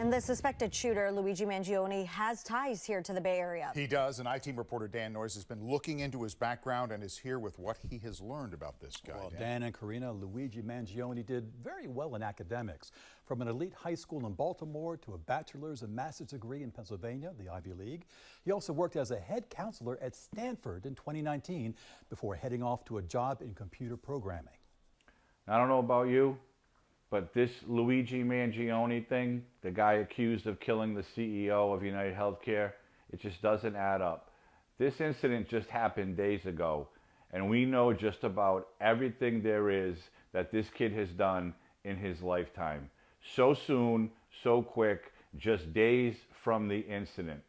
And the suspected shooter, Luigi Mangione, has ties here to the Bay Area. He does, and I-Team reporter Dan Noyes has been looking into his background and is here with what he has learned about this guy. Well, Dan and Karina, Luigi Mangione did very well in academics. From an elite high school in Baltimore to a bachelor's and master's degree in Pennsylvania, the Ivy League. He also worked as a head counselor at Stanford in 2019 before heading off to a job in computer programming. I don't know about you, but this Luigi Mangione thing, the guy accused of killing the CEO of United Healthcare, it just doesn't add up. This incident just happened days ago, and we know just about everything there is that this kid has done in his lifetime. So soon, so quick, just days from the incident.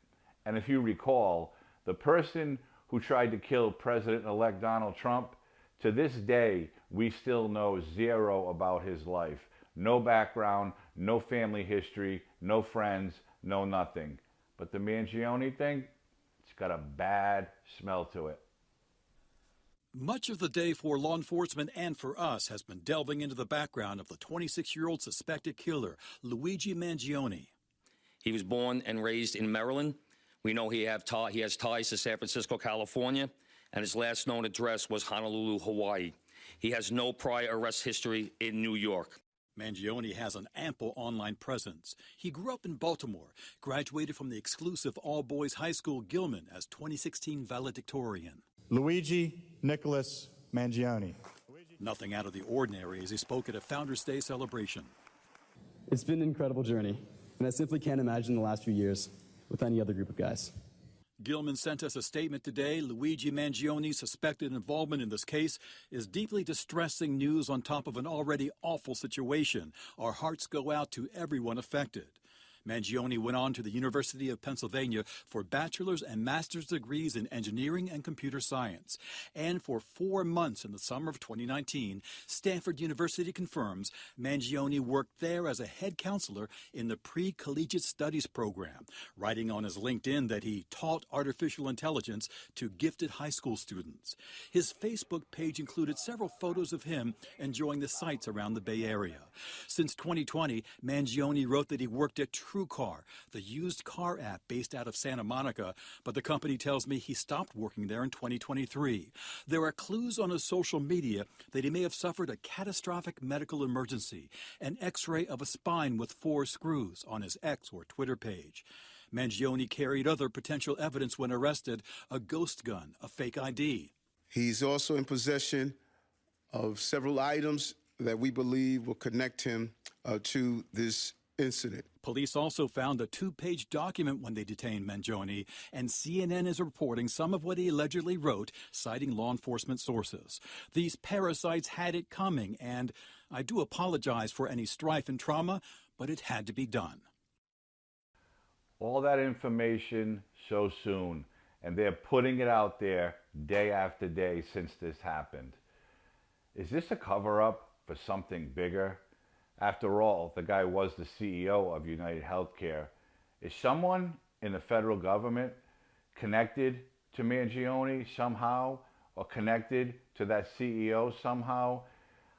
And if you recall, the person who tried to kill President-elect Donald Trump, to this day, we still know zero about his life. No background, no family history, no friends, no nothing. But the Mangione thing, it's got a bad smell to it. Much of the day for law enforcement and for us has been delving into the background of the 26-year-old suspected killer, Luigi Mangione. He was born and raised in Maryland. We know he has ties to San Francisco, California, and his last known address was Honolulu, Hawaii. He has no prior arrest history in New York. Mangione has an ample online presence. He grew up in Baltimore, graduated from the exclusive all-boys high school Gilman as 2016 valedictorian. Luigi Nicholas Mangione. Nothing out of the ordinary as he spoke at a Founders Day celebration. It's been an incredible journey, and I simply can't imagine the last few years with any other group of guys. Gilman sent us a statement today. Luigi Mangione's suspected involvement in this case is deeply distressing news on top of an already awful situation. Our hearts go out to everyone affected. Mangione went on to the University of Pennsylvania for bachelor's and master's degrees in engineering and computer science. And for 4 months in the summer of 2019, Stanford University confirms Mangione worked there as a head counselor in the pre-collegiate studies program, writing on his LinkedIn that he taught artificial intelligence to gifted high school students. His Facebook page included several photos of him enjoying the sights around the Bay Area. Since 2020, Mangione wrote that he worked at TrueCar, the used car app based out of Santa Monica, but the company tells me he stopped working there in 2023. There are clues on his social media that he may have suffered a catastrophic medical emergency, an X-ray of a spine with 4 screws on his X or Twitter page. Mangione carried other potential evidence when arrested, a ghost gun, a fake ID. He's also in possession of several items that we believe will connect him to this incident. Police also found a 2-page document when they detained Mangione, and CNN is reporting some of what he allegedly wrote, citing law enforcement sources. These parasites had it coming, and I do apologize for any strife and trauma, but it had to be done. All that information so soon, and they're putting it out there day after day since this happened. Is this a cover-up for something bigger? After all, the guy was the CEO of United Healthcare. Is someone in the federal government connected to Mangione somehow, or connected to that CEO somehow?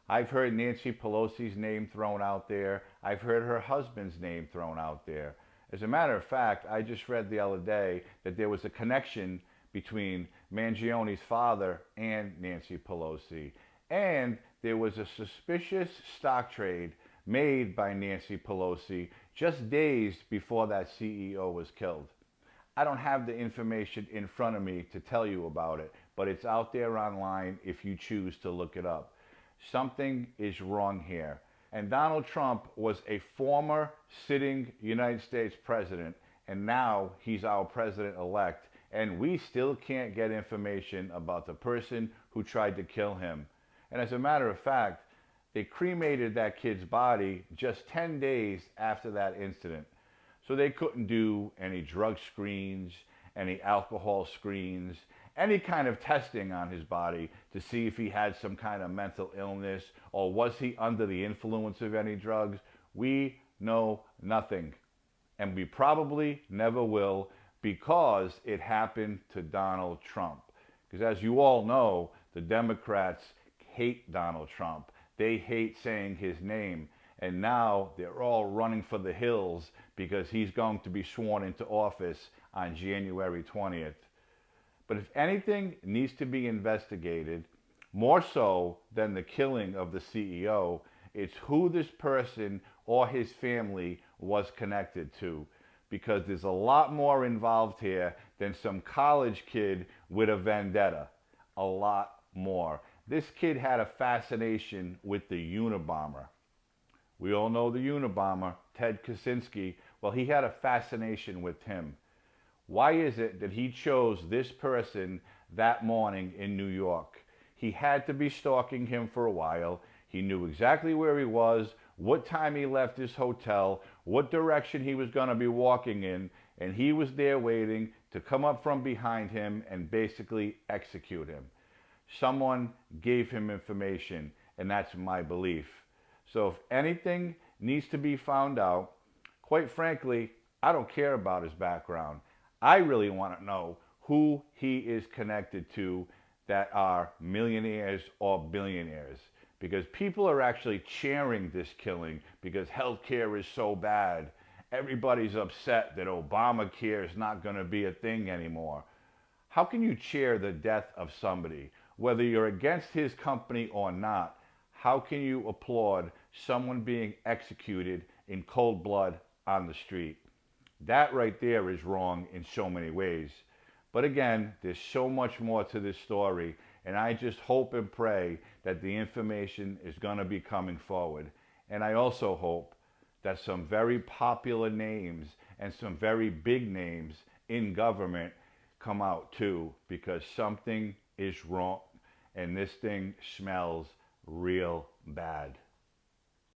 I've heard Nancy Pelosi's name thrown out there. I've heard her husband's name thrown out there. As a matter of fact, I just read the other day that there was a connection between Mangione's father and Nancy Pelosi. And there was a suspicious stock trade made by Nancy Pelosi just days before that CEO was killed. I don't have the information in front of me to tell you about it, but it's out there online if you choose to look it up. Something is wrong here. And Donald Trump was a former sitting United States president, and now he's our president-elect, and we still can't get information about the person who tried to kill him. And as a matter of fact, they cremated that kid's body just 10 days after that incident. So they couldn't do any drug screens, any alcohol screens, any kind of testing on his body to see if he had some kind of mental illness or was he under the influence of any drugs. We know nothing. And we probably never will, because it happened to Donald Trump. Because as you all know, the Democrats hate Donald Trump. They hate saying his name. And now they're all running for the hills because he's going to be sworn into office on January 20th. But if anything needs to be investigated, more so than the killing of the CEO, it's who this person or his family was connected to. Because there's a lot more involved here than some college kid with a vendetta. A lot more. This kid had a fascination with the Unabomber. We all know the Unabomber, Ted Kaczynski. Well, he had a fascination with him. Why is it that he chose this person that morning in New York? He had to be stalking him for a while. He knew exactly where he was, what time he left his hotel, what direction he was going to be walking in, and he was there waiting to come up from behind him and basically execute him. Someone gave him information, and that's my belief. So if anything needs to be found out, quite frankly, I don't care about his background. I really want to know who he is connected to that are millionaires or billionaires. Because people are actually cheering this killing because healthcare is so bad. Everybody's upset that Obamacare is not going to be a thing anymore. How can you cheer the death of somebody? Whether you're against his company or not, how can you applaud someone being executed in cold blood on the street? That right there is wrong in so many ways. But again, there's so much more to this story, and I just hope and pray that the information is going to be coming forward. And I also hope that some very popular names and some very big names in government come out too, because something is wrong and this thing smells real bad.